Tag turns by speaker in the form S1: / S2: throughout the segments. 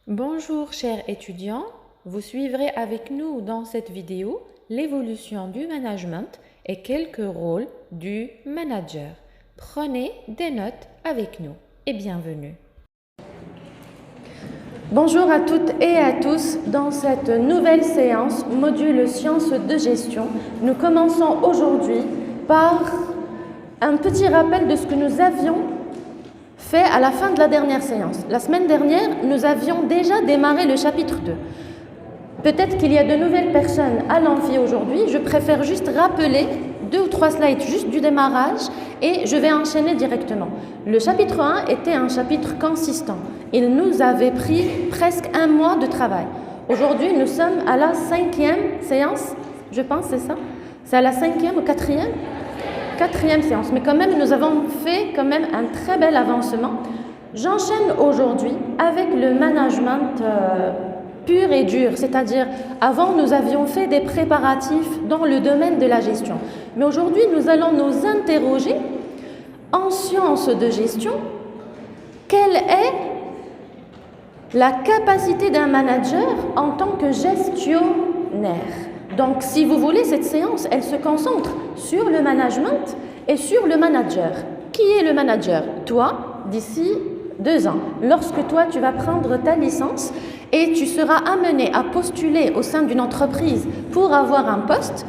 S1: Bonjour chers étudiants, vous suivrez avec nous dans cette vidéo l'évolution du management et quelques rôles du manager. Prenez des notes avec nous et bienvenue.
S2: Bonjour à toutes et à tous. Dans cette nouvelle séance, module sciences de gestion, nous commençons aujourd'hui par un petit rappel de ce que nous avions fait à la fin de la dernière séance. La semaine dernière, nous avions déjà démarré le chapitre 2. Peut-être qu'il y a de nouvelles personnes à l'amphi aujourd'hui. Je préfère juste rappeler 2 ou 3 slides juste du démarrage et je vais enchaîner directement. Le chapitre 1 était un chapitre consistant. Il nous avait pris presque un mois de travail. Aujourd'hui, nous sommes à la 5e séance, je pense, c'est ça? C'est à la 5e ou 4e? 4e séance, mais quand même, nous avons fait quand même un très bel avancement. J'enchaîne aujourd'hui avec le management pur et dur, c'est-à-dire avant nous avions fait des préparatifs dans le domaine de la gestion. Mais aujourd'hui, nous allons nous interroger en sciences de gestion, quelle est la capacité d'un manager en tant que gestionnaire. Donc, si vous voulez, cette séance, elle se concentre sur le management et sur le manager. Qui est le manager? Toi, d'ici 2 ans, lorsque toi, tu vas prendre ta licence et tu seras amené à postuler au sein d'une entreprise pour avoir un poste,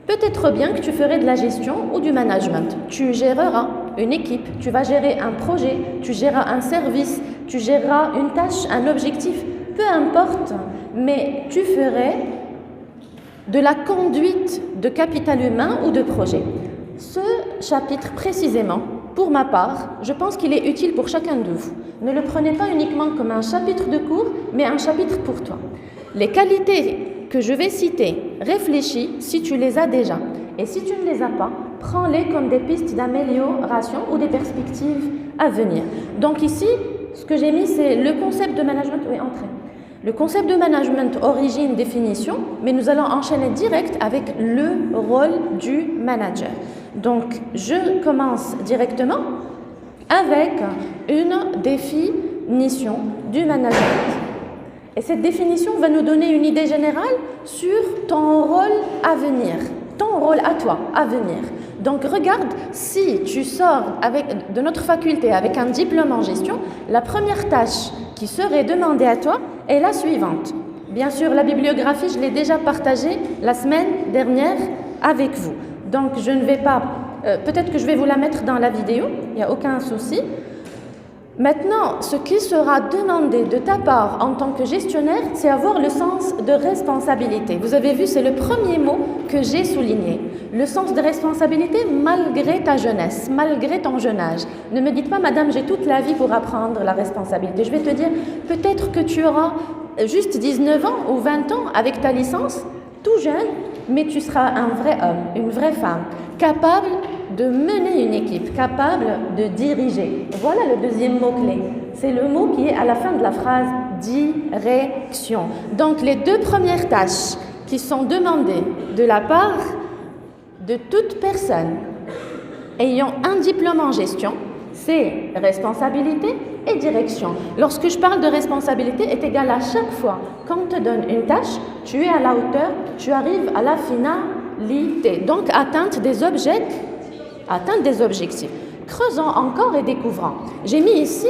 S2: peut-être bien que tu ferais de la gestion ou du management. Tu géreras une équipe, tu vas gérer un projet, tu géreras un service, tu géreras une tâche, un objectif, peu importe, mais tu ferais de la conduite de capital humain ou de projet. Ce chapitre précisément, pour ma part, je pense qu'il est utile pour chacun de vous. Ne le prenez pas uniquement comme un chapitre de cours, mais un chapitre pour toi. Les qualités que je vais citer, réfléchis si tu les as déjà. Et si tu ne les as pas, prends-les comme des pistes d'amélioration ou des perspectives à venir. Donc ici, ce que j'ai mis, c'est le concept de management. Oui, entrez. Le concept de management, origine, définition, mais nous allons enchaîner direct avec le rôle du manager. Donc, je commence directement avec une définition du management. Et cette définition va nous donner une idée générale sur ton rôle à venir, ton rôle à toi à venir. Donc, regarde, si tu sors de notre faculté avec un diplôme en gestion, la première tâche qui serait demandée à toi est la suivante. Bien sûr, la bibliographie, je l'ai déjà partagée la semaine dernière avec vous. Donc, je ne vais pas... peut-être que je vais vous la mettre dans la vidéo, il n'y a aucun souci. Maintenant, ce qui sera demandé de ta part en tant que gestionnaire, c'est avoir le sens de responsabilité. Vous avez vu, c'est le premier mot que j'ai souligné. Le sens de responsabilité malgré ta jeunesse, malgré ton jeune âge. Ne me dites pas, madame, j'ai toute la vie pour apprendre la responsabilité. Je vais te dire, peut-être que tu auras juste 19 ans ou 20 ans avec ta licence, tout jeune, mais tu seras un vrai homme, une vraie femme, capable de mener une équipe, capable de diriger. Voilà le deuxième mot-clé. C'est le mot qui est à la fin de la phrase direction. Donc, les 2 premières tâches qui sont demandées de la part de toute personne ayant un diplôme en gestion, c'est responsabilité et direction. Lorsque je parle de responsabilité, est égal à chaque fois qu'on te donne une tâche, tu es à la hauteur, tu arrives à la finalité. Donc, atteinte des objectifs. Creusons encore et découvrons. J'ai mis ici,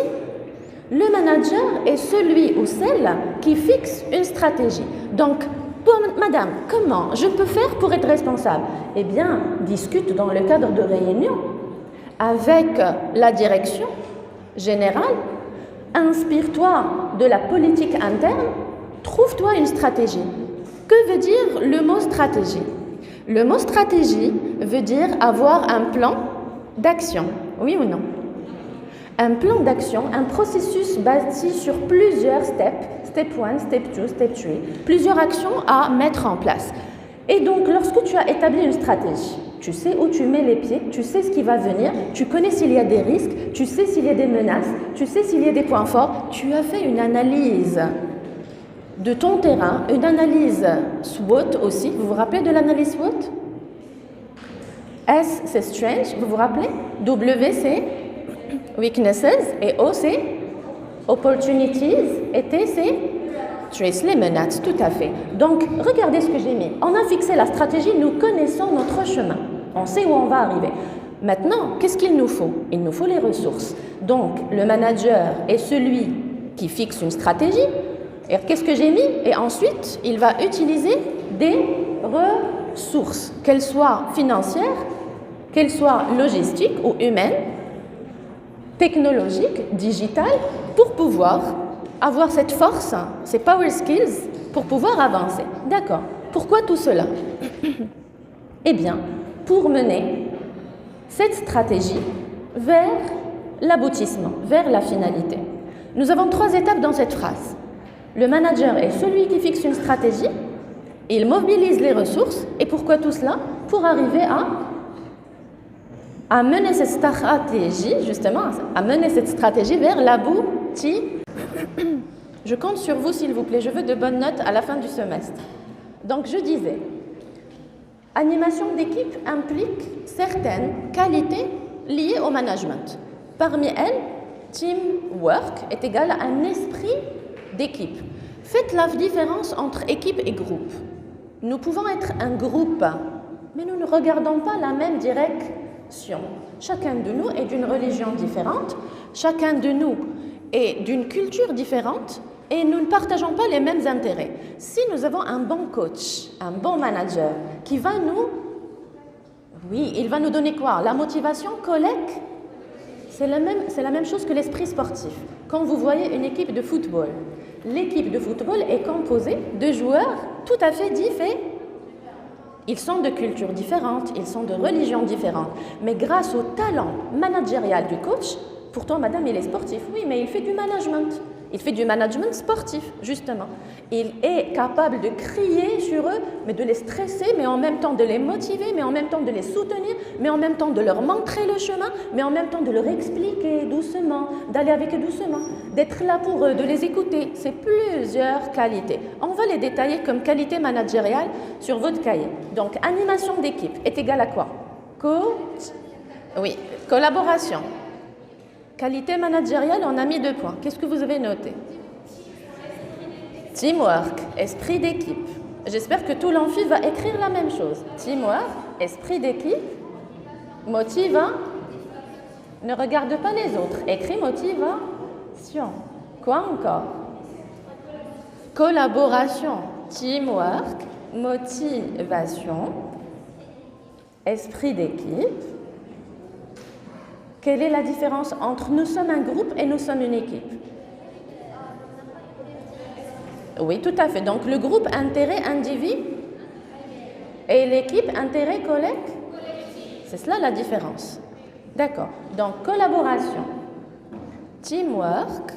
S2: le manager est celui ou celle qui fixe une stratégie. Donc, madame, comment je peux faire pour être responsable? Eh bien, discute dans le cadre de réunion avec la direction générale, inspire-toi de la politique interne, trouve-toi une stratégie. Que veut dire le mot stratégie? Le mot stratégie veut dire avoir un plan d'action, oui ou non? Un plan d'action, un processus bâti sur plusieurs steps, step 1, step 2, step 3, plusieurs actions à mettre en place. Et donc, lorsque tu as établi une stratégie, tu sais où tu mets les pieds, tu sais ce qui va venir, tu connais s'il y a des risques, tu sais s'il y a des menaces, tu sais s'il y a des points forts, tu as fait une analyse de ton terrain, une analyse SWOT aussi. Vous vous rappelez de l'analyse SWOT? S, c'est Strength, vous vous rappelez? W, c'est Weaknesses et O, c'est Opportunities étaient ces threats, les menaces, tout à fait. Donc, regardez ce que j'ai mis. On a fixé la stratégie, nous connaissons notre chemin. On sait où on va arriver. Maintenant, qu'est-ce qu'il nous faut? Il nous faut les ressources. Donc, le manager est celui qui fixe une stratégie. Et qu'est-ce que j'ai mis? Et ensuite, il va utiliser des ressources, qu'elles soient financières, qu'elles soient logistiques ou humaines, technologiques, digitales, pour pouvoir avoir cette force, ces power skills, pour pouvoir avancer. D'accord. Pourquoi tout cela? Eh bien, pour mener cette stratégie vers l'aboutissement, vers la finalité. Nous avons 3 étapes dans cette phrase. Le manager est celui qui fixe une stratégie, il mobilise les ressources, et pourquoi tout cela? Pour arriver à mener cette stratégie, justement, à mener cette stratégie vers l'aboutissement. Je compte sur vous, s'il vous plaît, je veux de bonnes notes à la fin du semestre. Donc, je disais, animation d'équipe implique certaines qualités liées au management. Parmi elles, teamwork est égal à un esprit d'équipe. Faites la différence entre équipe et groupe. Nous pouvons être un groupe, mais nous ne regardons pas la même direction. Chacun de nous est d'une religion différente, chacun de nous est d'une culture différente et nous ne partageons pas les mêmes intérêts. Si nous avons un bon coach, un bon manager qui va il va nous donner quoi? La motivation collecte. C'est la même chose que l'esprit sportif. Quand vous voyez une équipe de football, l'équipe de football est composée de joueurs tout à fait différents. Ils sont de cultures différentes, ils sont de religions différentes. Mais grâce au talent managérial du coach, pourtant, madame, il est sportif. Oui, mais il fait du management. Il fait du management sportif, justement. Il est capable de crier sur eux, mais de les stresser, mais en même temps de les motiver, mais en même temps de les soutenir, mais en même temps de leur montrer le chemin, mais en même temps de leur expliquer doucement, d'aller avec eux doucement, d'être là pour eux, de les écouter. C'est plusieurs qualités. On va les détailler comme qualité managériale sur votre cahier. Donc, animation d'équipe est égale à quoi? Collaboration. Qualité managériale, on a mis 2 points. Qu'est-ce que vous avez noté? Teamwork, esprit d'équipe. J'espère que tout l'amphi va écrire la même chose. Teamwork, esprit d'équipe, ne regarde pas les autres. Écris motivation. Quoi encore? Collaboration, teamwork, motivation, esprit d'équipe. Quelle est la différence entre nous sommes un groupe et nous sommes une équipe? Oui, tout à fait. Donc, le groupe intérêt individu et l'équipe intérêt collectif. C'est cela la différence. D'accord. Donc, collaboration, teamwork,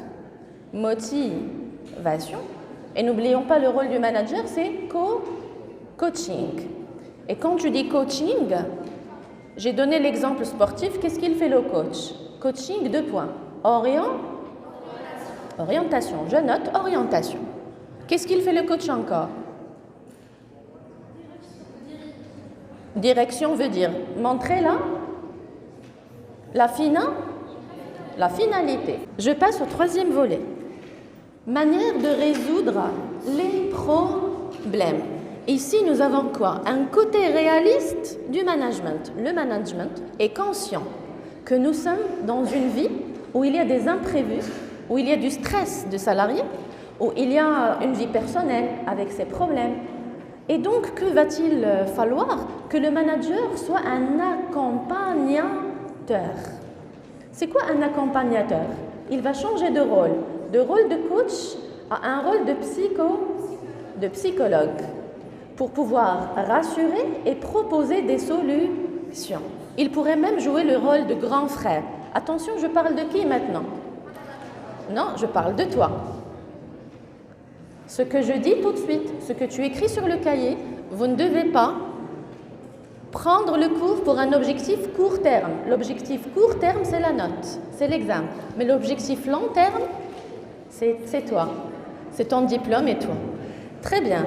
S2: motivation. Et n'oublions pas le rôle du manager, c'est coaching. Et quand tu dis coaching, j'ai donné l'exemple sportif. Qu'est-ce qu'il fait le coach? Coaching, 2 points. Orientation. Je note orientation. Qu'est-ce qu'il fait le coach encore? Direction veut dire montrer la finalité. Je passe au 3e volet. Manière de résoudre les problèmes. Ici, nous avons quoi? Un côté réaliste du management. Le management est conscient que nous sommes dans une vie où il y a des imprévus, où il y a du stress de salariés, où il y a une vie personnelle avec ses problèmes. Et donc, que va-t-il falloir? Que le manager soit un accompagnateur. C'est quoi un accompagnateur? Il va changer de rôle de coach à un rôle de psychologue, pour pouvoir rassurer et proposer des solutions. Il pourrait même jouer le rôle de grand frère. Attention, je parle de qui maintenant? Non, je parle de toi. Ce que je dis tout de suite, ce que tu écris sur le cahier, vous ne devez pas prendre le cours pour un objectif court terme. L'objectif court terme, c'est la note, c'est l'examen. Mais l'objectif long terme, c'est toi. C'est ton diplôme et toi. Très bien.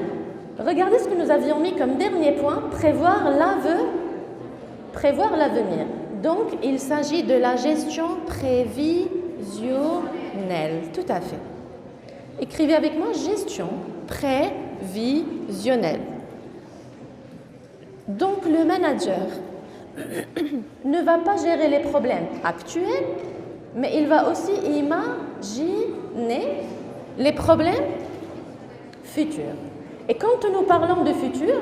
S2: Regardez ce que nous avions mis comme dernier point, prévoir l'avenir. Donc, il s'agit de la gestion prévisionnelle. tout à fait. Écrivez avec moi gestion prévisionnelle. Donc le manager ne va pas gérer les problèmes actuels, mais il va aussi imaginer les problèmes futurs. Et quand nous parlons de futur,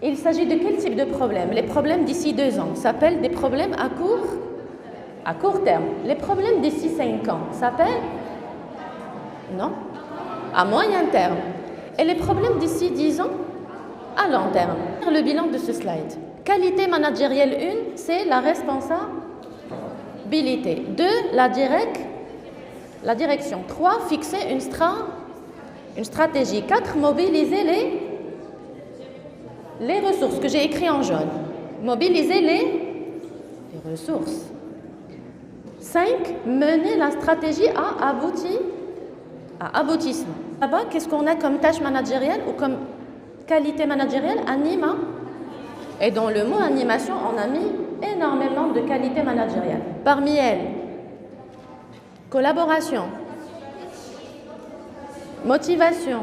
S2: il s'agit de quel type de problème? Les problèmes d'ici 2 ans s'appellent des problèmes à court terme. Les problèmes d'ici 5 ans s'appellent? Non, à moyen terme. Et les problèmes d'ici 10 ans? À long terme. Le bilan de ce slide. Qualité managériale 1, c'est la responsabilité. 2, la direction. 3, fixer une stratégie. 4, mobiliser les ressources que j'ai écrit en jaune. Mobiliser les ressources. 5, mener la stratégie à aboutissement. Là-bas, qu'est-ce qu'on a comme tâche managériale ou comme qualité managériale? Anima. Et dans le mot animation, on a mis énormément de qualités managériales. Parmi elles, collaboration, motivation,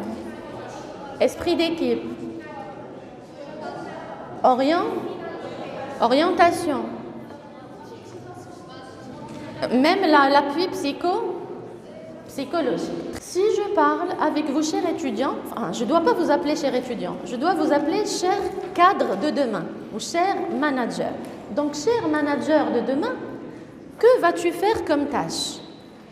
S2: esprit d'équipe, orientation, même l'appui psychologique. Si je parle avec vous, chers étudiants, je ne dois pas vous appeler chers étudiants, je dois vous appeler cher cadre de demain ou cher manager. Donc, cher manager de demain, que vas-tu faire comme tâche?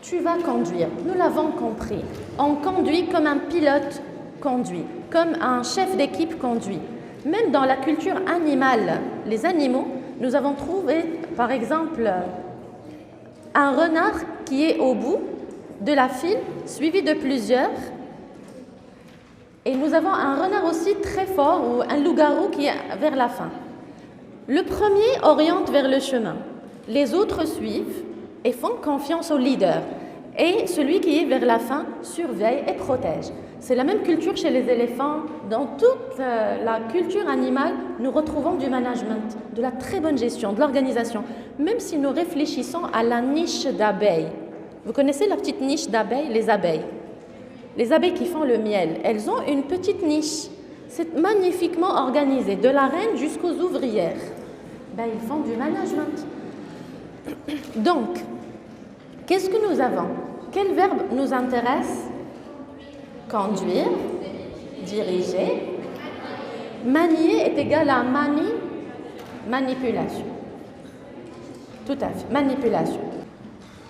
S2: Tu vas conduire, nous l'avons compris. On conduit comme un pilote conduit, comme un chef d'équipe conduit. Même dans la culture animale, les animaux, nous avons trouvé, par exemple, un renard qui est au bout de la file, suivi de plusieurs. Et nous avons un renard aussi très fort, ou un loup-garou qui est vers la fin. Le premier oriente vers le chemin. Les autres suivent et font confiance au leader. Et celui qui est vers la fin surveille et protège. C'est la même culture chez les éléphants. Dans toute la culture animale, nous retrouvons du management, de la très bonne gestion, de l'organisation. Même si nous réfléchissons à la niche d'abeilles. Vous connaissez la petite niche d'abeilles? Les abeilles. Les abeilles qui font le miel, elles ont une petite niche. C'est magnifiquement organisé, de la reine jusqu'aux ouvrières. Ils font du management. Donc, qu'est-ce que nous avons? Quel verbe nous intéresse? Conduire, diriger. Manier est égal à manipulation. Tout à fait, manipulation.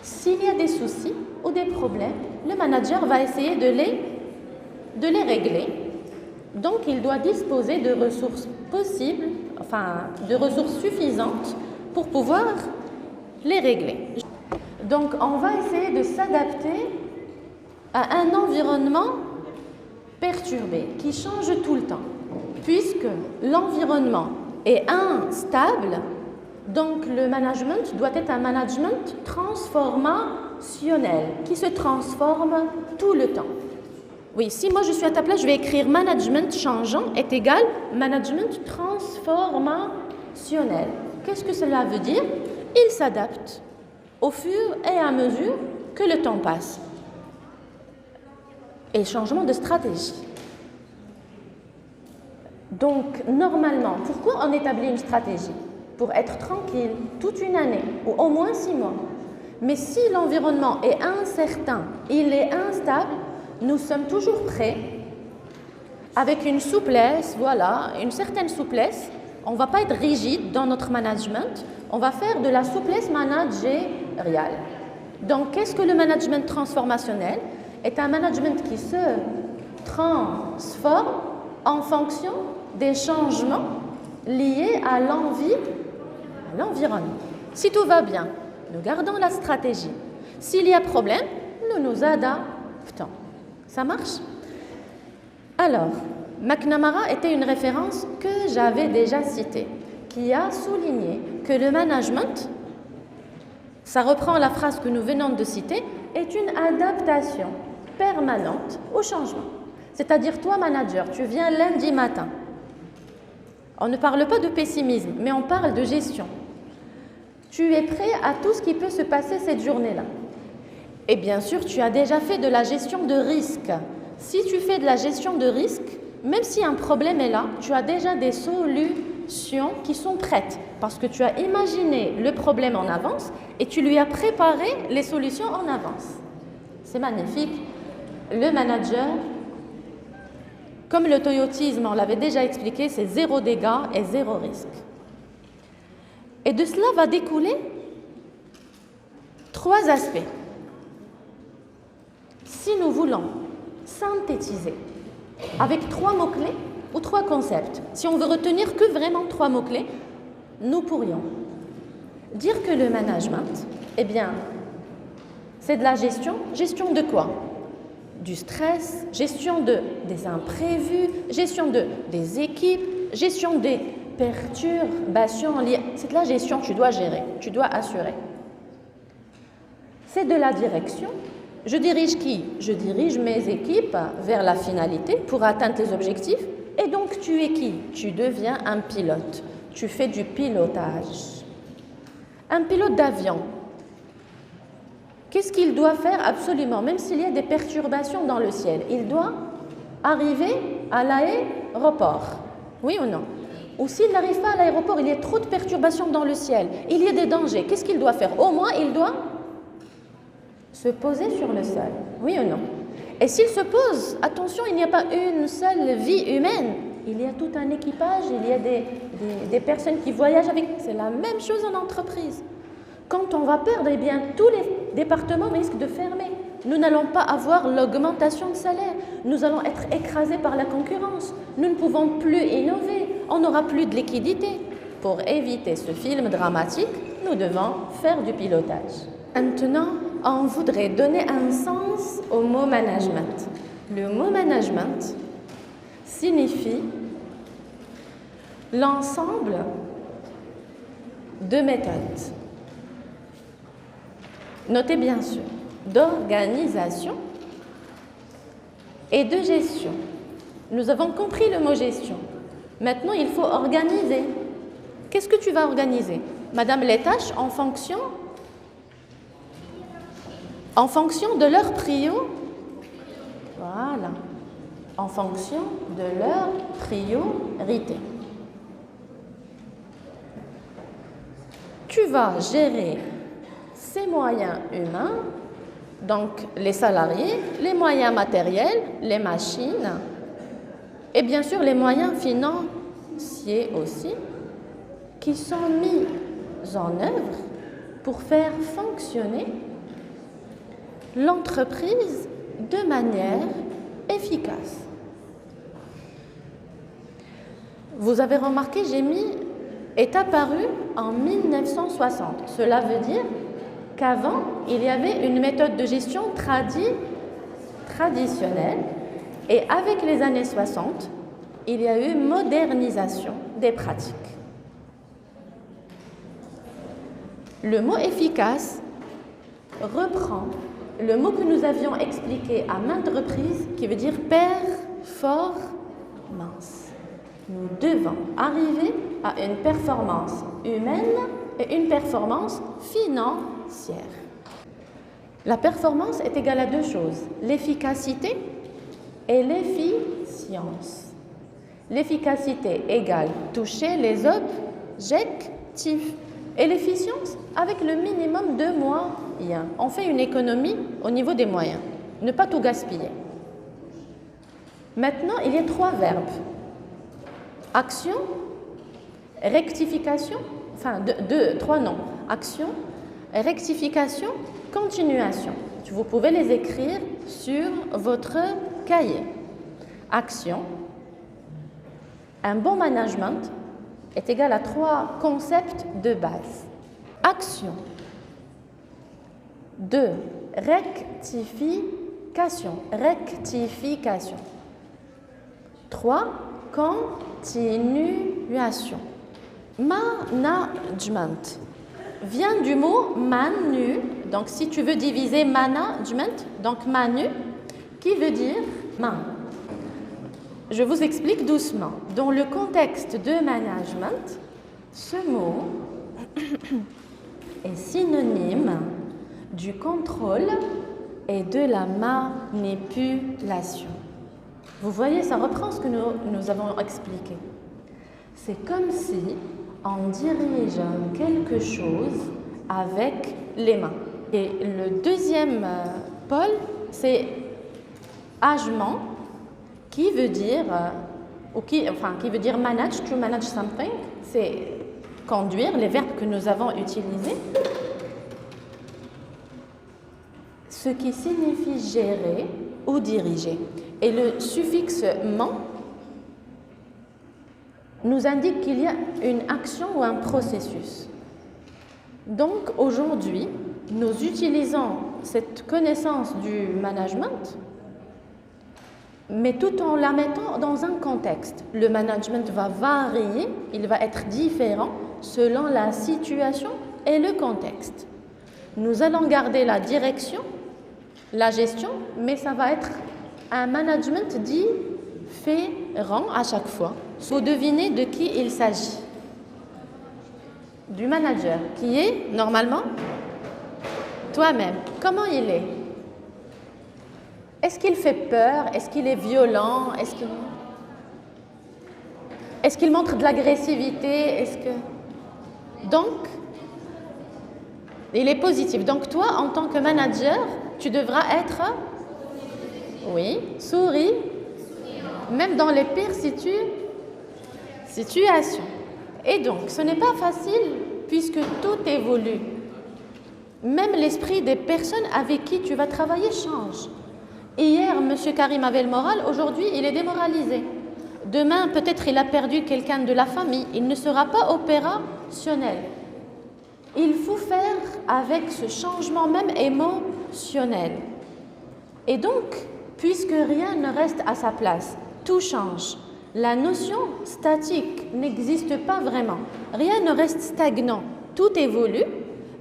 S2: S'il y a des soucis ou des problèmes, le manager va essayer de les régler. Donc, il doit disposer de ressources possibles, de ressources suffisantes pour pouvoir les régler. Donc, on va essayer de s'adapter à un environnement perturbé, qui change tout le temps. Puisque l'environnement est instable, donc le management doit être un management transformationnel, qui se transforme tout le temps. Oui, si moi je suis à ta place, je vais écrire management changeant est égal management transformationnel. Qu'est-ce que cela veut dire? Il s'adapte au fur et à mesure que le temps passe. Et changement de stratégie. Donc, normalement, pourquoi on établit une stratégie? Pour être tranquille toute une année ou au moins 6 mois. Mais si l'environnement est incertain, il est instable, nous sommes toujours prêts avec une souplesse, une certaine souplesse. On ne va pas être rigide dans notre management, on va faire de la souplesse managériale. Donc, qu'est-ce que le management transformationnel? Est un management qui se transforme en fonction des changements liés à l'environnement. Si tout va bien, nous gardons la stratégie. S'il y a problème, nous nous adaptons. Ça marche? Alors, McNamara était une référence que j'avais déjà citée, qui a souligné que le management, ça reprend la phrase que nous venons de citer, est une adaptation permanente au changement. C'est-à-dire, toi, manager, tu viens lundi matin. On ne parle pas de pessimisme, mais on parle de gestion. Tu es prêt à tout ce qui peut se passer cette journée-là. Et bien sûr, tu as déjà fait de la gestion de risque. Si tu fais de la gestion de risque, même si un problème est là, tu as déjà des solutions qui sont prêtes parce que tu as imaginé le problème en avance et tu lui as préparé les solutions en avance. C'est magnifique. Le manager, comme le toyotisme, on l'avait déjà expliqué, c'est 0 dégâts et 0 risque. Et de cela va découler 3 aspects. Si nous voulons synthétiser avec 3 mots-clés ou 3 concepts, si on veut retenir que vraiment 3 mots-clés, nous pourrions dire que le management, eh bien, c'est de la gestion. Gestion de quoi? Du stress, gestion des imprévus, gestion des équipes, gestion des perturbations liées. C'est de la gestion, tu dois gérer, tu dois assurer. C'est de la direction. Je dirige qui? Je dirige mes équipes vers la finalité pour atteindre tes objectifs. Et donc, tu es qui? Tu deviens un pilote. Tu fais du pilotage. Un pilote d'avion, qu'est-ce qu'il doit faire absolument? Même s'il y a des perturbations dans le ciel, il doit arriver à l'aéroport. Oui ou non? Ou s'il n'arrive pas à l'aéroport, il y a trop de perturbations dans le ciel, il y a des dangers, qu'est-ce qu'il doit faire? Au moins, il doit se poser sur le sol. Oui ou non? Et s'il se pose, attention, il n'y a pas une seule vie humaine. Il y a tout un équipage, il y a des personnes qui voyagent avec. C'est la même chose en entreprise. Quand on va perdre, eh bien, tous les départements risquent de fermer. Nous n'allons pas avoir l'augmentation de salaire. Nous allons être écrasés par la concurrence. Nous ne pouvons plus innover. On n'aura plus de liquidité. Pour éviter ce film dramatique, nous devons faire du pilotage. Maintenant, on voudrait donner un sens au mot management. Le mot management signifie l'ensemble de méthodes. Notez bien sûr, d'organisation et de gestion. Nous avons compris le mot gestion. Maintenant, il faut organiser. Qu'est-ce que tu vas organiser? Madame, les tâches en fonction de leur prio. Voilà. En fonction de leur priorité. Tu vas gérer ces moyens humains, donc les salariés, les moyens matériels, les machines, et bien sûr les moyens financiers aussi, qui sont mis en œuvre pour faire fonctionner l'entreprise de manière efficace. Vous avez remarqué, est apparu en 1960. Cela veut dire qu'avant, il y avait une méthode de gestion traditionnelle et avec les années 60, il y a eu modernisation des pratiques. Le mot efficace reprend le mot que nous avions expliqué à maintes reprises qui veut dire performance. Nous devons arriver à une performance humaine et une performance financière. La performance est égale à 2 choses, l'efficacité et l'efficience. L'efficacité égale toucher les objectifs et l'efficience avec le minimum de moyens. On fait une économie au niveau des moyens, ne pas tout gaspiller. Maintenant, il y a 3 verbes. Action, rectification, enfin 3 noms. Action, rectification, continuation. Vous pouvez les écrire sur votre cahier. Action. Un bon management est égal à 3 concepts de base. Action. 2. Rectification. 3. Continuation. Management vient du mot manu. Donc, si tu veux diviser management, donc manu, qui veut dire main. Je vous explique doucement. Dans le contexte de management, ce mot est synonyme du contrôle et de la manipulation. Vous voyez, ça reprend ce que nous avons expliqué. C'est comme si on dirige quelque chose avec les mains. Et le deuxième pôle, c'est agement, qui veut dire, qui veut dire manage, to manage something, c'est conduire, les verbes que nous avons utilisés, ce qui signifie gérer ou diriger. Et le suffixe ment nous indique qu'il y a une action ou un processus. Donc aujourd'hui, nous utilisons cette connaissance du management, mais tout en la mettant dans un contexte. Le management va varier, il va être différent selon la situation et le contexte. Nous allons garder la direction, la gestion, mais ça va être un management différent à chaque fois. Vous devinez de qui il s'agit. Du manager, qui est normalement toi-même. Comment il est? Est-ce qu'il fait peur? Est-ce qu'il est violent? Est-ce qu'il montre de l'agressivité? Donc, il est positif. Donc toi, en tant que manager, tu devras être, oui, souris, même dans les pires situations. Et donc, ce n'est pas facile puisque tout évolue. Même l'esprit des personnes avec qui tu vas travailler change. Hier, M. Karim avait le moral, aujourd'hui, il est démoralisé. Demain, peut-être il a perdu quelqu'un de la famille, il ne sera pas opérationnel. Il faut faire avec ce changement même émotionnel. Et donc, puisque rien ne reste à sa place, tout change. La notion statique n'existe pas vraiment. Rien ne reste stagnant. Tout évolue.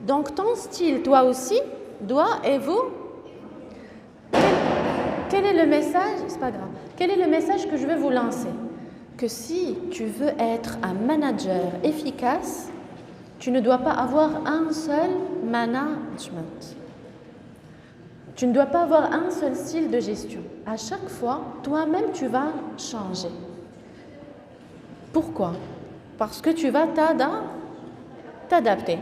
S2: Donc, ton style, toi aussi, doit évoluer. Quel est le message? C'est pas grave. Quel est le message que je veux vous lancer? Que si tu veux être un manager efficace, tu ne dois pas avoir un seul management. Tu ne dois pas avoir un seul style de gestion. À chaque fois, toi-même, tu vas changer. Pourquoi? Parce que tu vas t'adapter.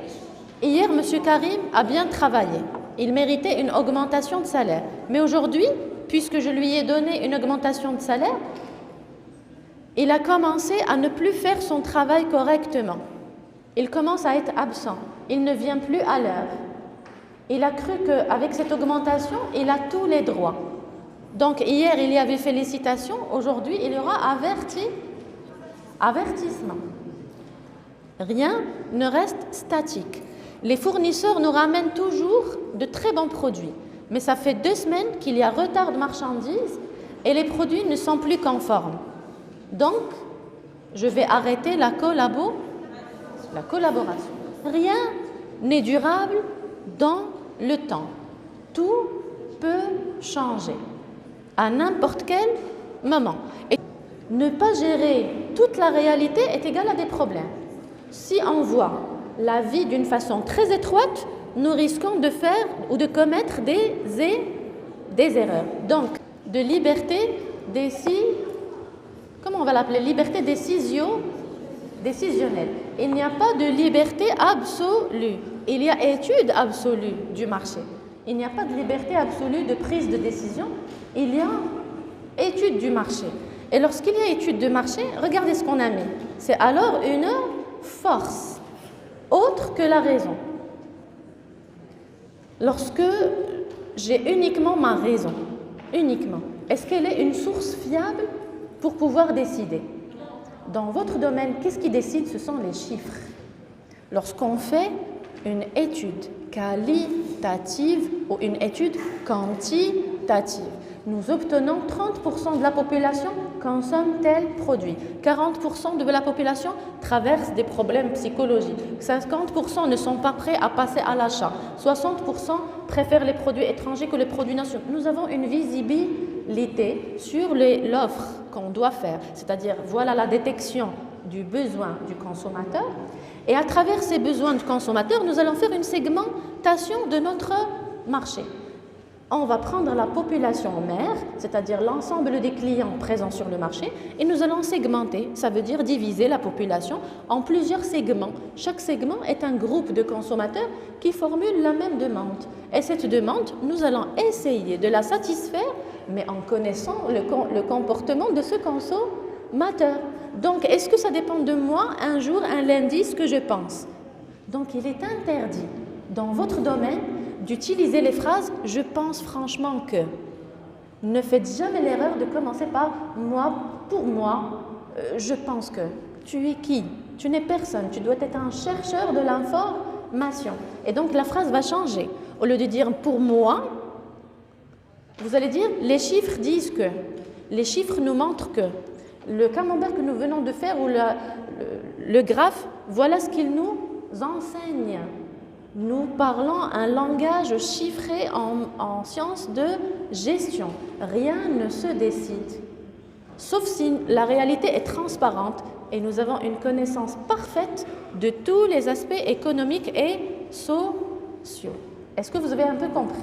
S2: Hier, M. Karim a bien travaillé. Il méritait une augmentation de salaire. Mais aujourd'hui, puisque je lui ai donné une augmentation de salaire, il a commencé à ne plus faire son travail correctement. Il commence à être absent. Il ne vient plus à l'heure. Il a cru qu'avec cette augmentation, il a tous les droits. Donc hier, il y avait félicitations. Aujourd'hui, il y aura avertissement. Rien ne reste statique. Les fournisseurs nous ramènent toujours de très bons produits. Mais ça fait 2 semaines qu'il y a retard de marchandises et les produits ne sont plus conformes. Donc, je vais arrêter la collaboration. Rien n'est durable dans le temps. Tout peut changer à n'importe quel moment. Et ne pas gérer toute la réalité est égal à des problèmes. Si on voit la vie d'une façon très étroite, nous risquons de faire ou de commettre des erreurs. Donc, de liberté comment on va l'appeler? Liberté décisionnelle. Il n'y a pas de liberté absolue. Il y a étude absolue du marché. Il n'y a pas de liberté absolue de prise de décision. Il y a étude du marché. Et lorsqu'il y a étude de marché, regardez ce qu'on a mis. C'est alors une force autre que la raison. Lorsque j'ai uniquement ma raison, est-ce qu'elle est une source fiable pour pouvoir décider? Dans votre domaine, qu'est-ce qui décide? Ce sont les chiffres. Lorsqu'on fait une étude qualitative ou une étude quantitative, nous obtenons 30% de la population consomme tel produit, 40% de la population traverse des problèmes psychologiques, 50% ne sont pas prêts à passer à l'achat, 60% préfèrent les produits étrangers que les produits nationaux. Nous avons une visibilité sur l'offre qu'on doit faire, c'est-à-dire voilà la détection du besoin du consommateur et à travers ces besoins du consommateur, nous allons faire une segmentation de notre marché. On va prendre la population mère, c'est-à-dire l'ensemble des clients présents sur le marché, et nous allons segmenter, ça veut dire diviser la population en plusieurs segments. Chaque segment est un groupe de consommateurs qui formulent la même demande. Et cette demande, nous allons essayer de la satisfaire, mais en connaissant le comportement de ce consommateur. Donc, est-ce que ça dépend de moi, un jour, un lundi, ce que je pense? Donc, il est interdit, dans votre domaine, d'utiliser les phrases « je pense franchement que ». Ne faites jamais l'erreur de commencer par « moi, pour moi, je pense que ». Tu es qui? Tu n'es personne. Tu dois être un chercheur de l'information. Et donc la phrase va changer. Au lieu de dire « pour moi », vous allez dire « les chiffres disent que ». Les chiffres nous montrent que. Le camembert que nous venons de faire ou le graphe, voilà ce qu'il nous enseigne. Nous parlons un langage chiffré en sciences de gestion. Rien ne se décide, sauf si la réalité est transparente et nous avons une connaissance parfaite de tous les aspects économiques et sociaux. Est-ce que vous avez un peu compris?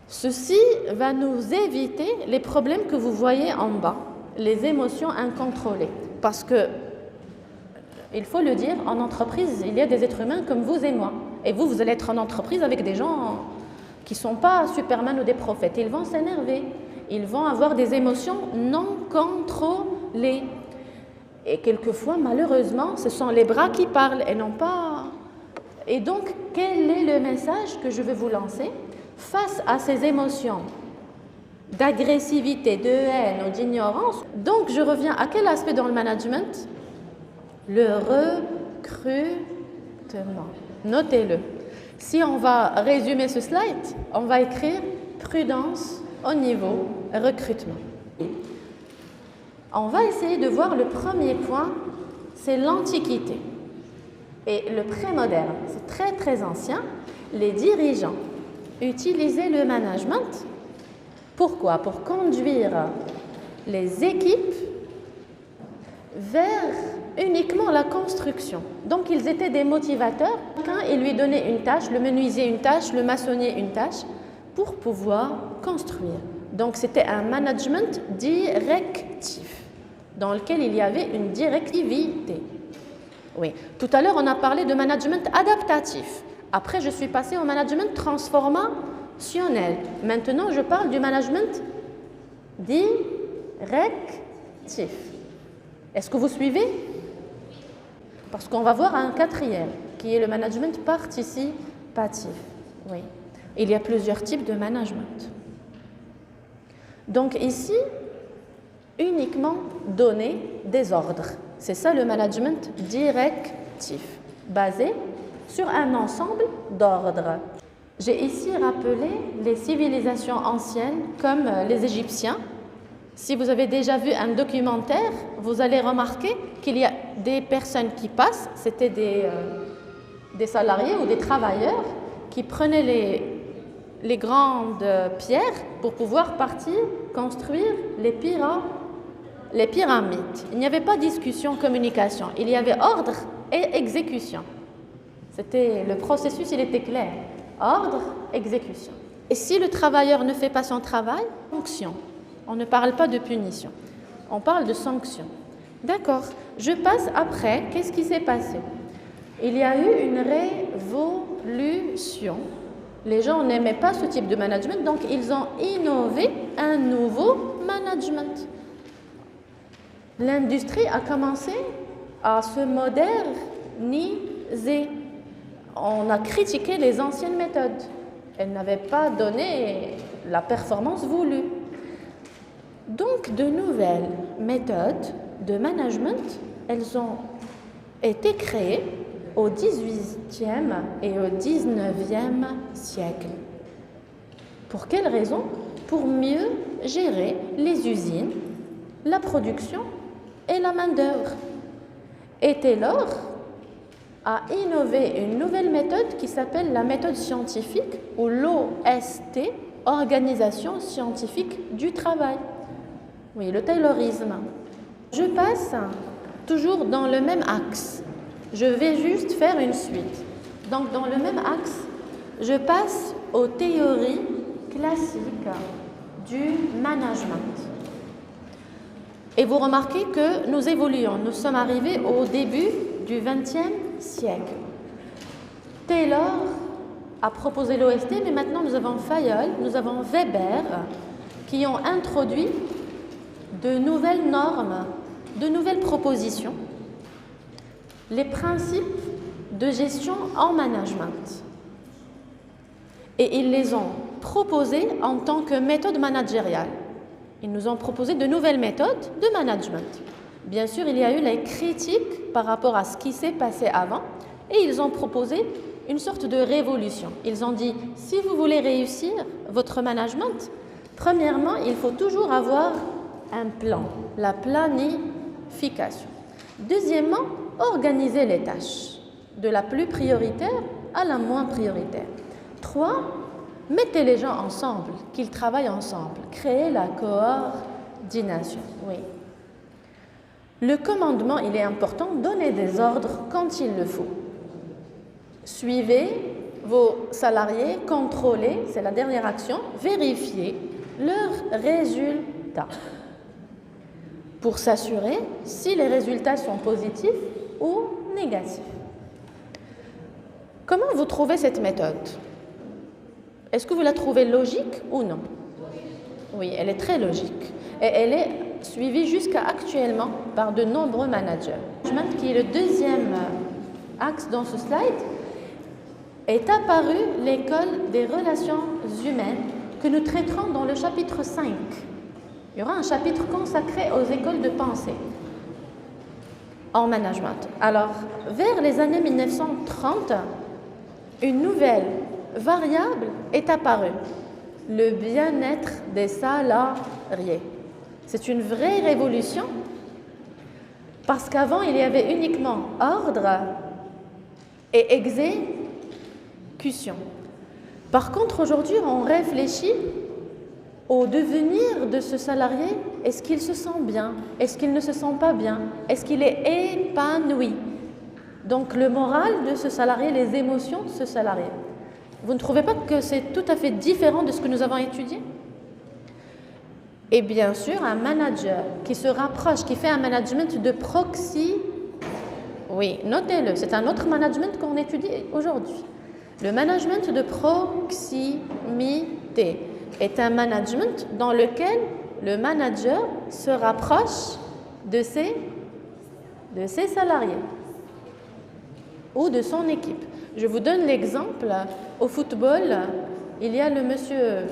S2: Ceci va nous éviter les problèmes que vous voyez en bas, les émotions incontrôlées, parce que il faut le dire, en entreprise, il y a des êtres humains comme vous et moi. Et vous, vous allez être en entreprise avec des gens qui ne sont pas Superman ou des prophètes. Ils vont s'énerver. Ils vont avoir des émotions non contrôlées. Et quelquefois, malheureusement, ce sont les bras qui parlent et non pas... Et donc, quel est le message que je veux vous lancer? Face à ces émotions d'agressivité, de haine ou d'ignorance, donc je reviens à quel aspect dans le management? Le recrutement. Notez-le. Si on va résumer ce slide, on va écrire prudence au niveau recrutement. On va essayer de voir le premier point, c'est l'Antiquité. Et le pré-moderne, c'est très très ancien. Les dirigeants utilisaient le management. Pourquoi? Pour conduire les équipes vers uniquement la construction. Donc, ils étaient des motivateurs. Chacun, il lui donnait une tâche, le menuisier une tâche, le maçonnier une tâche, pour pouvoir construire. Donc, c'était un management directif, dans lequel il y avait une directivité. Oui. Tout à l'heure, on a parlé de management adaptatif. Après, je suis passée au management transformationnel. Maintenant, je parle du management directif. Est-ce que vous suivez? Parce qu'on va voir un quatrième, qui est le management participatif. Oui. Il y a plusieurs types de management. Donc ici, uniquement donner des ordres. C'est ça le management directif, basé sur un ensemble d'ordres. J'ai ici rappelé les civilisations anciennes comme les Égyptiens. Si vous avez déjà vu un documentaire, vous allez remarquer qu'il y a des personnes qui passent, c'était des salariés ou des travailleurs qui prenaient les grandes pierres pour pouvoir partir construire les pyramides. Il n'y avait pas discussion, communication, il y avait ordre et exécution. Le processus, il était clair. Ordre, exécution. Et si le travailleur ne fait pas son travail, sanction. On ne parle pas de punition, on parle de sanction. D'accord, je passe après, qu'est-ce qui s'est passé? Il y a eu une révolution. Les gens n'aimaient pas ce type de management, donc ils ont innové un nouveau management. L'industrie a commencé à se moderniser. On a critiqué les anciennes méthodes. Elles n'avaient pas donné la performance voulue. Donc, de nouvelles méthodes de management, elles ont été créées au XVIIIe et au XIXe siècle. Pour quelles raisons? Pour mieux gérer les usines, la production et la main-d'œuvre. Et Taylor a innové une nouvelle méthode qui s'appelle la méthode scientifique ou l'OST, Organisation scientifique du travail. Oui, le Taylorisme. Je passe toujours dans le même axe. Je vais juste faire une suite. Donc, dans le même axe, je passe aux théories classique du management. Et vous remarquez que nous évoluons. Nous sommes arrivés au début du XXe siècle. Taylor a proposé l'OST, mais maintenant nous avons Fayol, nous avons Weber qui ont introduit de nouvelles normes, de nouvelles propositions, les principes de gestion en management. Et ils les ont proposés en tant que méthode managériale. Ils nous ont proposé de nouvelles méthodes de management. Bien sûr, il y a eu les critiques par rapport à ce qui s'est passé avant et ils ont proposé une sorte de révolution. Ils ont dit, si vous voulez réussir votre management, premièrement, il faut toujours avoir un plan, la planification. Deuxièmement, organiser les tâches, de la plus prioritaire à la moins prioritaire. 3, mettez les gens ensemble, qu'ils travaillent ensemble, créez la coordination. Oui. Le commandement, il est important, donnez des ordres quand il le faut. Suivez vos salariés, contrôlez, c'est la dernière action, vérifiez leurs résultats pour s'assurer si les résultats sont positifs ou négatifs. Comment vous trouvez cette méthode? Est-ce que vous la trouvez logique ou non? Oui, elle est très logique et elle est suivie jusqu'à actuellement par de nombreux managers. Qui est le deuxième axe dans ce slide, est apparu l'école des relations humaines que nous traiterons dans le chapitre 5. Il y aura un chapitre consacré aux écoles de pensée en management. Alors, vers les années 1930, une nouvelle variable est apparue, le bien-être des salariés. C'est une vraie révolution parce qu'avant, il y avait uniquement ordre et exécution. Par contre, aujourd'hui, on réfléchit au devenir de ce salarié. Est-ce qu'il se sent bien? Est-ce qu'il ne se sent pas bien? Est-ce qu'il est épanoui? Donc, le moral de ce salarié, les émotions de ce salarié. Vous ne trouvez pas que c'est tout à fait différent de ce que nous avons étudié? Et bien sûr, un manager qui se rapproche, qui fait un management de proximité. Oui, notez-le, c'est un autre management qu'on étudie aujourd'hui. Le management de proximité est un management dans lequel le manager se rapproche de ses salariés ou de son équipe. Je vous donne l'exemple. Au football, il y a le monsieur,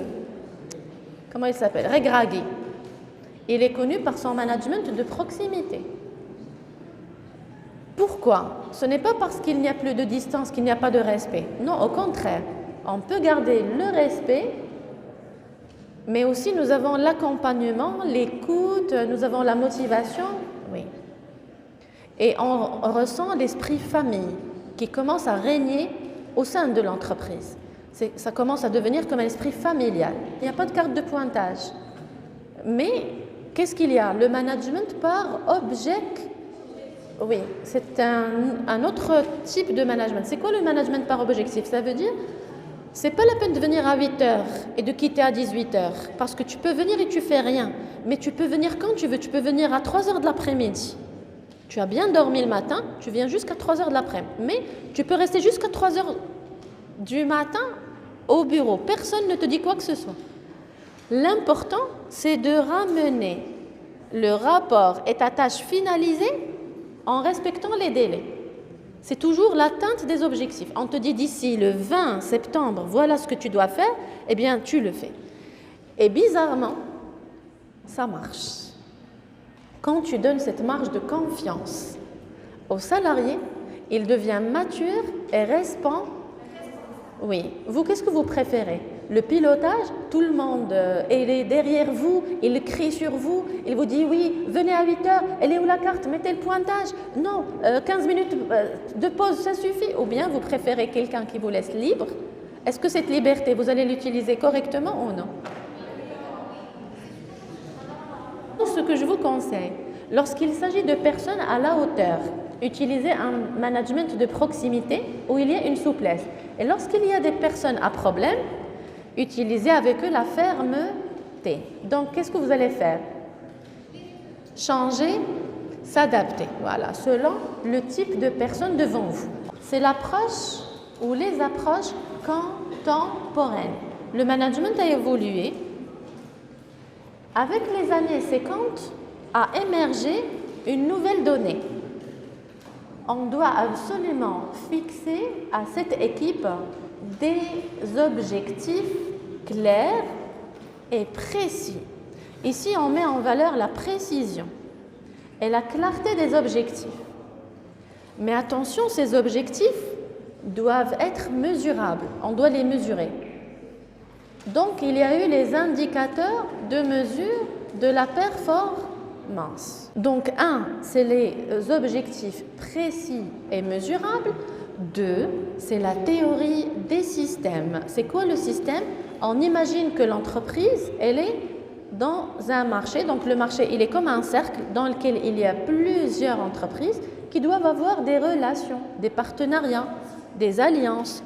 S2: comment il s'appelle? Regragui. Il est connu par son management de proximité. Pourquoi? Ce n'est pas parce qu'il n'y a plus de distance qu'il n'y a pas de respect. Non, au contraire. On peut garder le respect, mais aussi nous avons l'accompagnement, l'écoute, nous avons la motivation. Oui. Et on ressent l'esprit famille qui commence à régner au sein de l'entreprise. Ça commence à devenir comme un esprit familial. Il n'y a pas de carte de pointage. Mais qu'est-ce qu'il y a? Le management par objectif. Oui, c'est un autre type de management. C'est quoi le management par objectif? Ça veut dire, c'est pas la peine de venir à 8 heures et de quitter à 18 heures. Parce que tu peux venir et tu fais rien. Mais tu peux venir quand tu veux. Tu peux venir à 3 heures de l'après-midi. Tu as bien dormi le matin, tu viens jusqu'à 3 heures de l'après-midi. Mais tu peux rester jusqu'à 3 heures du matin au bureau. Personne ne te dit quoi que ce soit. L'important, c'est de ramener le rapport et ta tâche finalisée en respectant les délais. C'est toujours l'atteinte des objectifs. On te dit d'ici le 20 septembre, voilà ce que tu dois faire, eh bien tu le fais. Et bizarrement, ça marche. Quand tu donnes cette marge de confiance au salarié, il devient mature et responsable. Oui. Vous, qu'est-ce que vous préférez? Le pilotage, tout le monde il est derrière vous, il crie sur vous, il vous dit oui, venez à 8 heures, elle est où la carte? Mettez le pointage. Non, 15 minutes de pause, ça suffit. Ou bien vous préférez quelqu'un qui vous laisse libre. Est-ce que cette liberté, vous allez l'utiliser correctement ou non? Ce que je vous conseille, lorsqu'il s'agit de personnes à la hauteur, utilisez un management de proximité où il y a une souplesse. Et lorsqu'il y a des personnes à problème, Utilisez avec eux la fermeté. Donc, qu'est-ce que vous allez faire? Changer, s'adapter, voilà, selon le type de personne devant vous. C'est l'approche ou les approches contemporaines. Le management a évolué. Avec les années 50, a émergé une nouvelle donnée. On doit absolument fixer à cette équipe des objectifs clairs et précis. Ici, on met en valeur la précision et la clarté des objectifs. Mais attention, ces objectifs doivent être mesurables. On doit les mesurer. Donc, il y a eu les indicateurs de mesure de la performance. Donc, 1, c'est les objectifs précis et mesurables. 2, c'est la théorie des systèmes. C'est quoi le système? On imagine que l'entreprise, elle est dans un marché. Donc, le marché, il est comme un cercle dans lequel il y a plusieurs entreprises qui doivent avoir des relations, des partenariats, des alliances.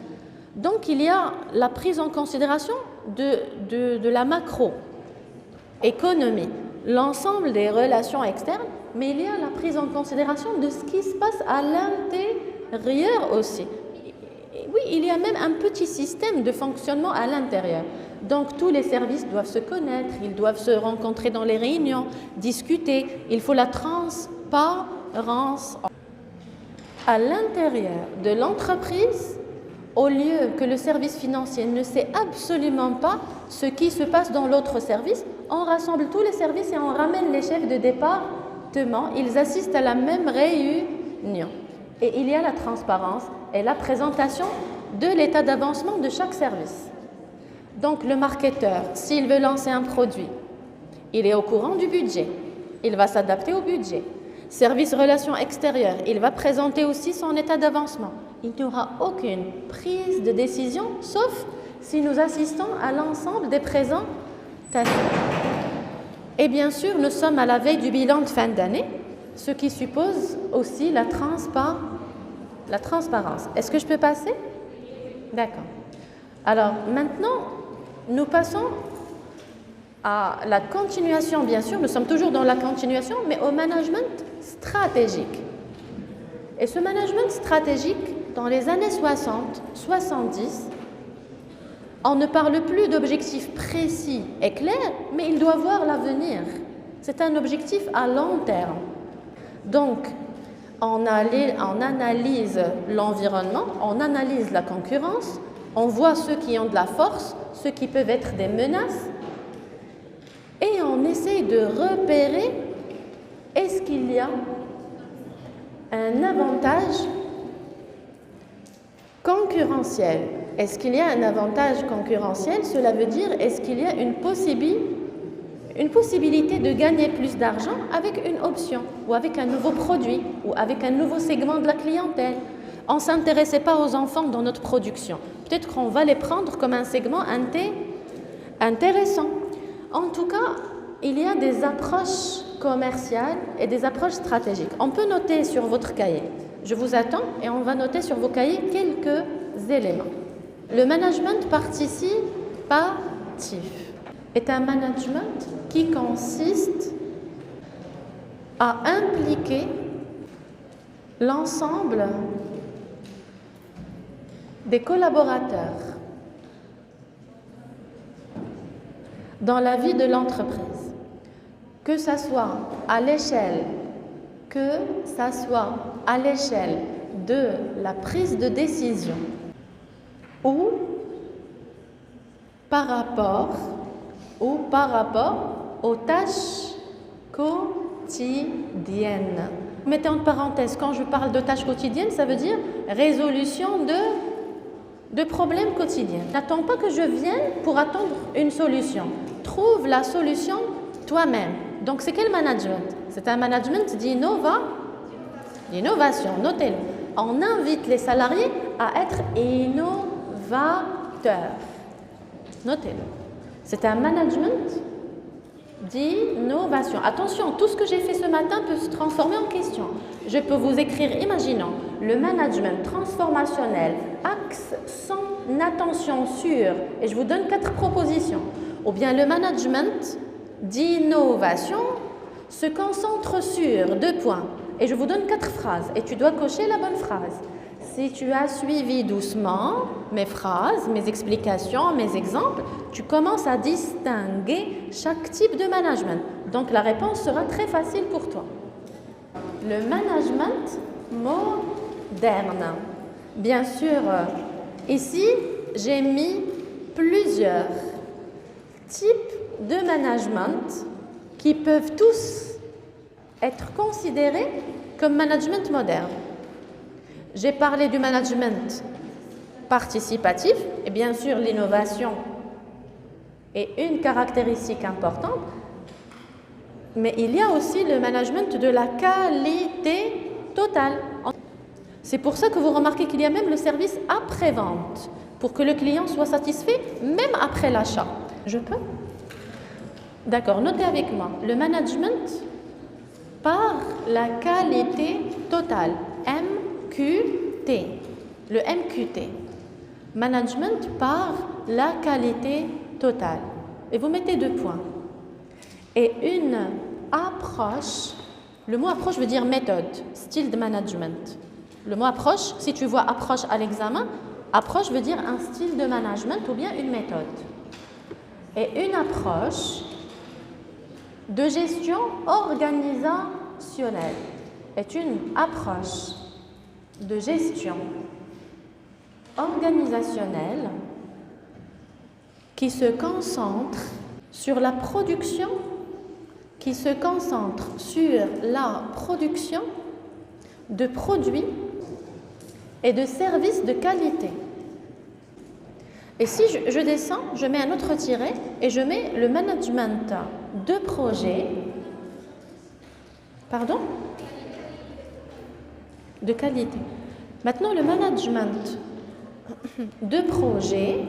S2: Donc, il y a la prise en considération de la macroéconomie, l'ensemble des relations externes, mais il y a la prise en considération de ce qui se passe à l'intérieur aussi. Oui, il y a même un petit système de fonctionnement à l'intérieur. Donc, tous les services doivent se connaître, ils doivent se rencontrer dans les réunions, discuter. Il faut la transparence. À l'intérieur de l'entreprise, au lieu que le service financier ne sait absolument pas ce qui se passe dans l'autre service, on rassemble tous les services et on ramène les chefs de département. Ils assistent à la même réunion. Et il y a la transparence et la présentation de l'état d'avancement de chaque service. Donc, le marketeur, s'il veut lancer un produit, il est au courant du budget. Il va s'adapter au budget. Service relations extérieures, il va présenter aussi son état d'avancement. Il n'y aura aucune prise de décision, sauf si nous assistons à l'ensemble des présentations. Et bien sûr, nous sommes à la veille du bilan de fin d'année, ce qui suppose aussi la transparence. Est-ce que je peux passer? D'accord. Alors, maintenant, nous passons à la continuation, bien sûr. Nous sommes toujours dans la continuation, mais au management stratégique. Et ce management stratégique, dans les années 60, 70, on ne parle plus d'objectifs précis et clairs, mais il doit voir l'avenir. C'est un objectif à long terme. Donc, on analyse l'environnement, on analyse la concurrence, on voit ceux qui ont de la force, ceux qui peuvent être des menaces, et on essaye de repérer est-ce qu'il y a un avantage concurrentiel. Est-ce qu'il y a un avantage concurrentiel? Cela veut dire, est-ce qu'il y a une possibilité de gagner plus d'argent avec une option ou avec un nouveau produit ou avec un nouveau segment de la clientèle? On ne s'intéressait pas aux enfants dans notre production. Peut-être qu'on va les prendre comme un segment intéressant. En tout cas, il y a des approches commerciales et des approches stratégiques. On peut noter sur votre cahier. Je vous attends et on va noter sur vos cahiers quelques éléments. Le management participatif est un management qui consiste à impliquer l'ensemble des collaborateurs dans la vie de l'entreprise, que ça soit à l'échelle de la prise de décision ou par rapport aux tâches quotidiennes. Mettez en parenthèse, quand je parle de tâches quotidiennes, ça veut dire résolution de problèmes quotidiens. N'attends pas que je vienne pour attendre une solution. Trouve la solution toi-même. Donc, c'est quel management? C'est un management d'innovation. Notez-le. On invite les salariés à être innovateurs. Notez-le. C'est un management d'innovation. Attention, tout ce que j'ai fait ce matin peut se transformer en question. Je peux vous écrire, imaginons, le management transformationnel, axe 100 attention sur, et je vous donne 4 propositions, ou bien le management d'innovation se concentre sur 2 points. Et je vous donne 4 phrases et tu dois cocher la bonne phrase. Si tu as suivi doucement mes phrases, mes explications, mes exemples, tu commences à distinguer chaque type de management. Donc la réponse sera très facile pour toi. Le management moderne. Bien sûr, ici, j'ai mis plusieurs types de management qui peuvent tous être considérés comme management moderne. J'ai parlé du management participatif et bien sûr l'innovation est une caractéristique importante, mais il y a aussi le management de la qualité totale. C'est pour ça que vous remarquez qu'il y a même le service après-vente pour que le client soit satisfait même après l'achat. Je peux? D'accord, notez avec moi. Le management par la qualité totale, MQT, le MQT, management par la qualité totale. Et vous mettez 2 points. Et une approche, le mot approche veut dire méthode, style de management. Le mot approche, si tu vois approche à l'examen, approche veut dire un style de management ou bien une méthode. Et une approche de gestion organisationnelle est une approche de gestion organisationnelle qui se concentre sur la production, de produits et de services de qualité. Et si je descends, je mets un autre tiret et je mets le management de projet, de qualité. Maintenant, le management de projet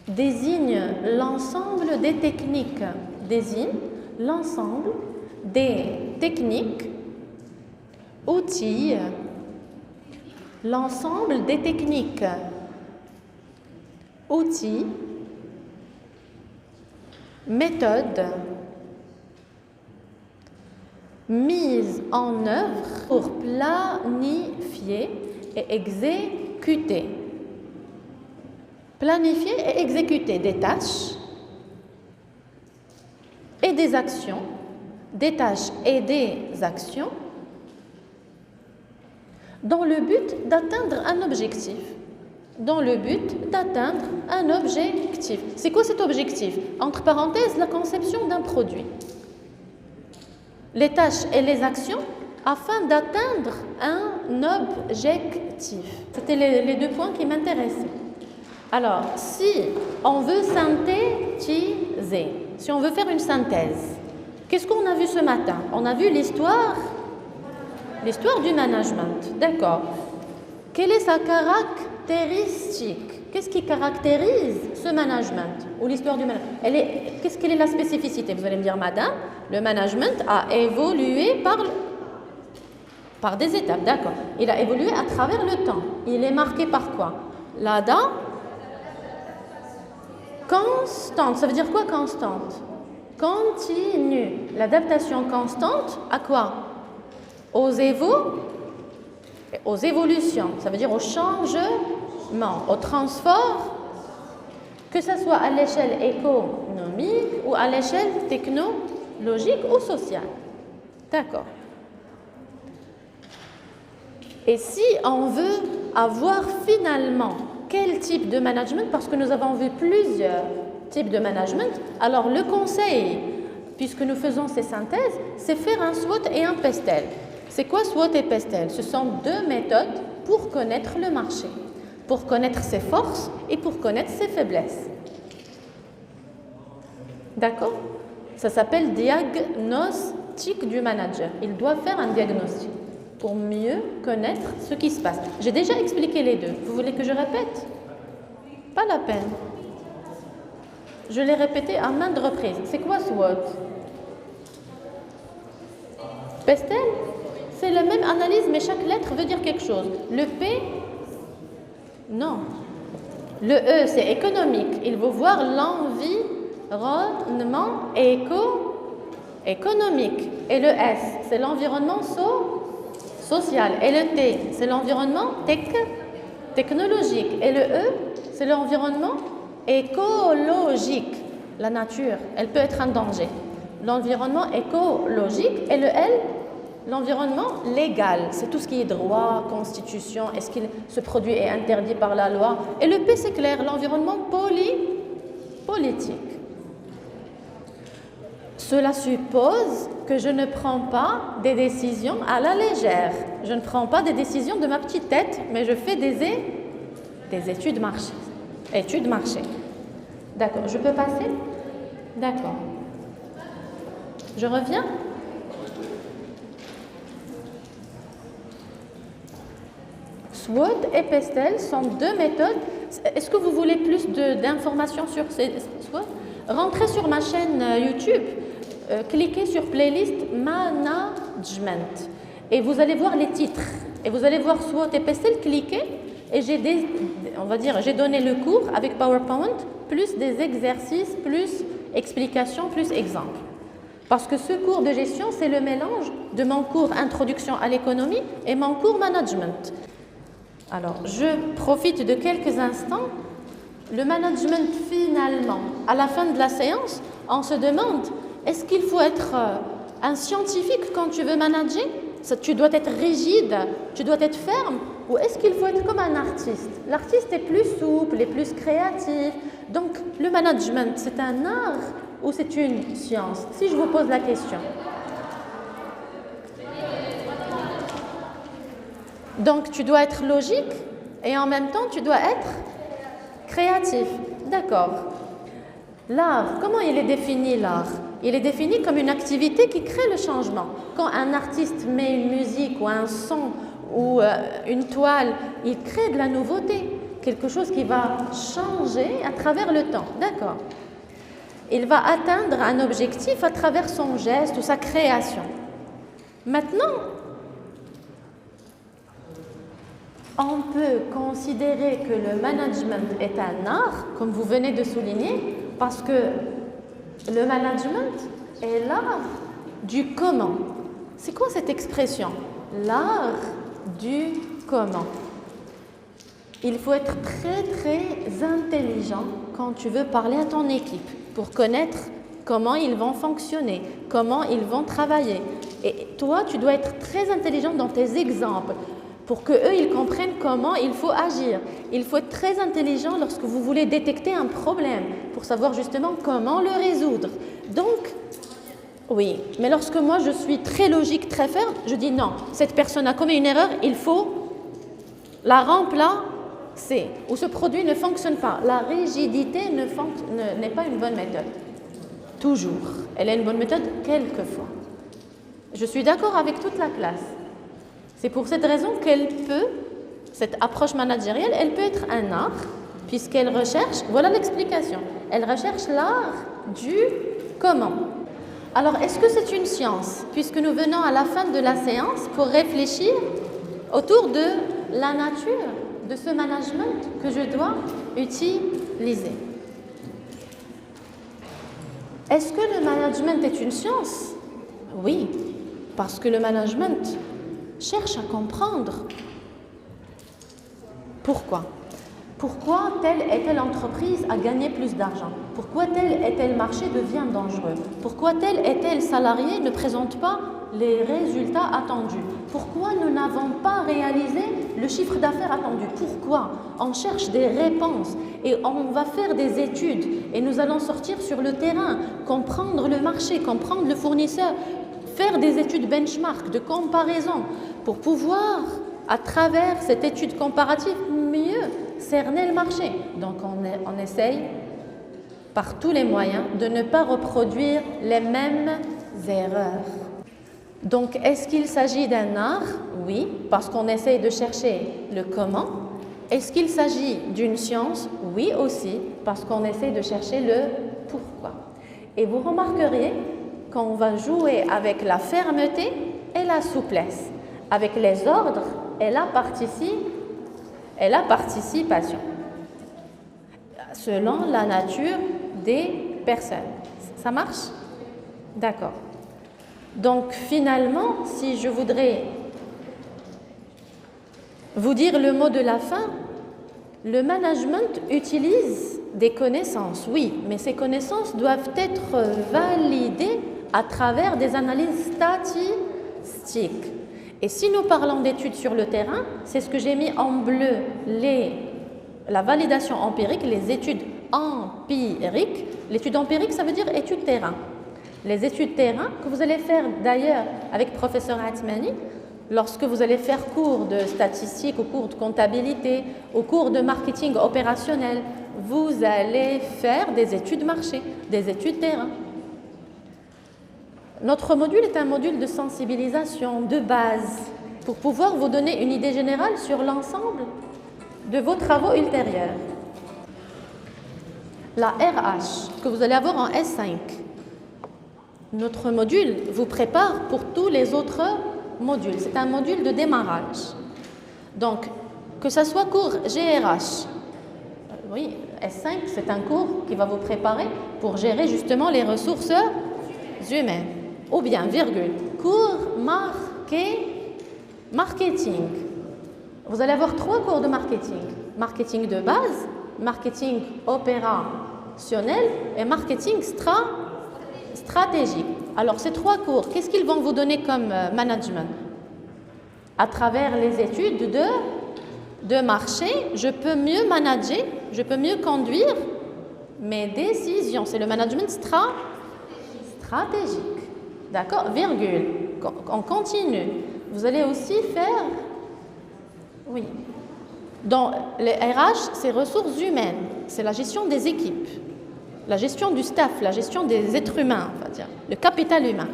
S2: désigne l'ensemble des techniques, outils, méthodes mises en œuvre pour planifier et exécuter. Planifier et exécuter des tâches et des actions, dans le but d'atteindre un objectif. C'est quoi cet objectif? Entre parenthèses, la conception d'un produit. Les tâches et les actions afin d'atteindre un objectif. C'était les 2 points qui m'intéressaient. Alors, si on veut synthétiser, si on veut faire une synthèse, qu'est-ce qu'on a vu ce matin? On a vu l'histoire du management. D'accord. Quelle est sa caractéristique? Qu'est-ce qui caractérise ce management ou l'histoire du management? Quelle est la spécificité? Vous allez me dire, madame, le management a évolué par des étapes. D'accord. Il a évolué à travers le temps. Il est marqué par quoi? L'ADA constante. Ça veut dire quoi constante? Continue. L'adaptation constante à quoi? Aux évolutions. Ça veut dire au changement, au transfert, que ce soit à l'échelle économique ou à l'échelle technologique ou sociale. D'accord. Et si on veut avoir finalement quel type de management, parce que nous avons vu plusieurs types de management, alors le conseil, puisque nous faisons ces synthèses, c'est faire un SWOT et un PESTEL. C'est quoi SWOT et PESTEL? Ce sont 2 méthodes pour connaître le marché, pour connaître ses forces et pour connaître ses faiblesses. D'accord? Ça s'appelle diagnostic du manager. Il doit faire un diagnostic pour mieux connaître ce qui se passe. J'ai déjà expliqué les 2. Vous voulez que je répète? Pas la peine. Je l'ai répété à maintes reprises. C'est quoi SWOT? PESTEL? c'est la même analyse, mais chaque lettre veut dire quelque chose. Le P, non. Le E, c'est économique. Il faut voir l'environnement économique. Et le S, c'est l'environnement social. Et le T, c'est l'environnement technologique. Et le E, c'est l'environnement écologique. La nature, elle peut être un danger. L'environnement écologique. Et le L, l'environnement légal. C'est tout ce qui est droit, constitution, est-ce que ce produit est interdit par la loi. Et le P, c'est clair, l'environnement politique. Cela suppose que je ne prends pas des décisions à la légère. Je ne prends pas des décisions de ma petite tête, mais je fais des études marché. Études marché. D'accord, je peux passer? D'accord. Je reviens? SWOT et PESTEL sont deux méthodes. Est-ce que vous voulez plus d'informations sur ces SWOT? Rentrez sur ma chaîne YouTube, cliquez sur playlist Management et vous allez voir les titres. Et vous allez voir SWOT et PESTEL, cliquez et j'ai donné le cours avec PowerPoint, plus des exercices, plus explications, plus exemples. Parce que ce cours de gestion, c'est le mélange de mon cours Introduction à l'économie et mon cours Management. Alors, je profite de quelques instants. Le management, finalement, à la fin de la séance, on se demande, est-ce qu'il faut être un scientifique quand tu veux manager? Tu dois être rigide, tu dois être ferme, ou est-ce qu'il faut être comme un artiste? L'artiste est plus souple, est plus créatif. Donc, le management, c'est un art ou c'est une science? Si je vous pose la question. Donc, tu dois être logique et en même temps, tu dois être créatif. D'accord. L'art, comment il est défini, l'art? Il est défini comme une activité qui crée le changement. Quand un artiste met une musique ou un son ou une toile, il crée de la nouveauté, quelque chose qui va changer à travers le temps. D'accord. Il va atteindre un objectif à travers son geste ou sa création. Maintenant, on peut considérer que le management est un art, comme vous venez de souligner, parce que le management est l'art du comment. C'est quoi cette expression? L'art du comment. Il faut être très très intelligent quand tu veux parler à ton équipe pour connaître comment ils vont fonctionner, comment ils vont travailler. Et toi, tu dois être très intelligent dans tes exemples pour qu'eux, ils comprennent comment il faut agir. Il faut être très intelligent lorsque vous voulez détecter un problème pour savoir justement comment le résoudre. Donc, oui, mais lorsque moi, je suis très logique, très ferme, je dis non, cette personne a commis une erreur, il faut la remplacer. Ou ce produit ne fonctionne pas. La rigidité n'est pas une bonne méthode. Toujours. Elle est une bonne méthode quelquefois. Je suis d'accord avec toute la classe. C'est pour cette raison cette approche managériale, elle peut être un art, puisqu'elle recherche, voilà l'explication, elle recherche l'art du comment. Alors, est-ce que c'est une science? Puisque nous venons à la fin de la séance pour réfléchir autour de la nature de ce management que je dois utiliser. Est-ce que le management est une science? Oui, parce que le management cherche à comprendre pourquoi. Pourquoi telle et telle entreprise a gagné plus d'argent? Pourquoi tel et tel marché devient dangereux? Pourquoi tel et tel salarié ne présente pas les résultats attendus? Pourquoi nous n'avons pas réalisé le chiffre d'affaires attendu? Pourquoi? On cherche des réponses et on va faire des études et nous allons sortir sur le terrain, comprendre le marché, comprendre le fournisseur, faire des études benchmark, de comparaison, pour pouvoir, à travers cette étude comparative, mieux cerner le marché. Donc on essaye, par tous les moyens, de ne pas reproduire les mêmes erreurs. Donc, est-ce qu'il s'agit d'un art? Oui, parce qu'on essaye de chercher le comment. Est-ce qu'il s'agit d'une science? Oui aussi, parce qu'on essaye de chercher le pourquoi. Et vous remarqueriez qu'on va jouer avec la fermeté et la souplesse. avec les ordres et la participation, selon la nature des personnes. Ça marche? D'accord. Donc finalement, si je voudrais vous dire le mot de la fin, le management utilise des connaissances, oui, mais ces connaissances doivent être validées à travers des analyses statistiques. Et si nous parlons d'études sur le terrain, c'est ce que j'ai mis en bleu, la validation empirique, les études empiriques. L'étude empirique, ça veut dire étude terrain. Les études terrain que vous allez faire d'ailleurs avec professeur Atmani, lorsque vous allez faire cours de statistique, ou cours de comptabilité, ou cours de marketing opérationnel, vous allez faire des études marché, des études terrain. Notre module est un module de sensibilisation, de base, pour pouvoir vous donner une idée générale sur l'ensemble de vos travaux ultérieurs. La RH, que vous allez avoir en S5. Notre module vous prépare pour tous les autres modules. C'est un module de démarrage. Donc, que ce soit cours GRH, oui, S5, c'est un cours qui va vous préparer pour gérer justement les ressources humaines. Ou bien, virgule, cours marketing. Vous allez avoir 3 cours de marketing. Marketing de base, marketing opérationnel et marketing stratégique. Alors, ces 3 cours, qu'est-ce qu'ils vont vous donner comme management? À travers les études de marché, je peux mieux manager, je peux mieux conduire mes décisions. C'est le management stratégique. D'accord? Virgule. On continue. Vous allez aussi faire... Oui. Dans les RH, c'est ressources humaines. C'est la gestion des équipes. La gestion du staff, la gestion des êtres humains, on va dire. Le capital humain.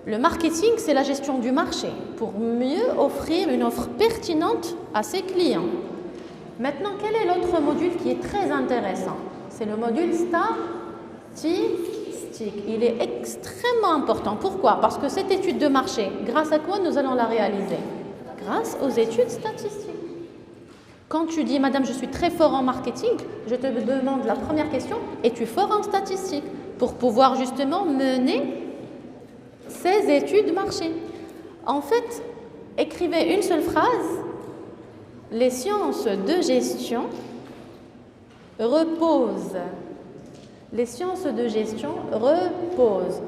S2: Le marketing, c'est la gestion du marché pour mieux offrir une offre pertinente à ses clients. Maintenant, quel est l'autre module qui est très intéressant? C'est le module statistique. Il est extrêmement important. Pourquoi? Parce que cette étude de marché, grâce à quoi nous allons la réaliser? Grâce aux études statistiques. Quand tu dis, madame, je suis très fort en marketing, je te demande la première question, es-tu fort en statistique? Pour pouvoir justement mener ces études marché. En fait, écrivez une seule phrase. Les sciences de gestion reposent. Les sciences de gestion reposent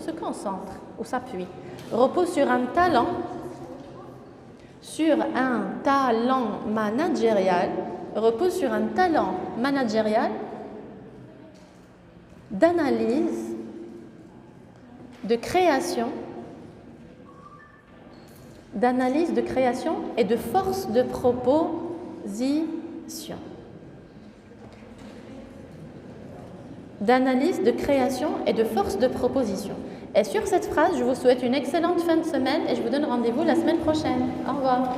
S2: se concentrent ou s'appuient, reposent sur un talent managérial, d'analyse, de création et de force de proposition. D'analyse, de création et de force de proposition. Et sur cette phrase, je vous souhaite une excellente fin de semaine et je vous donne rendez-vous la semaine prochaine. Au revoir.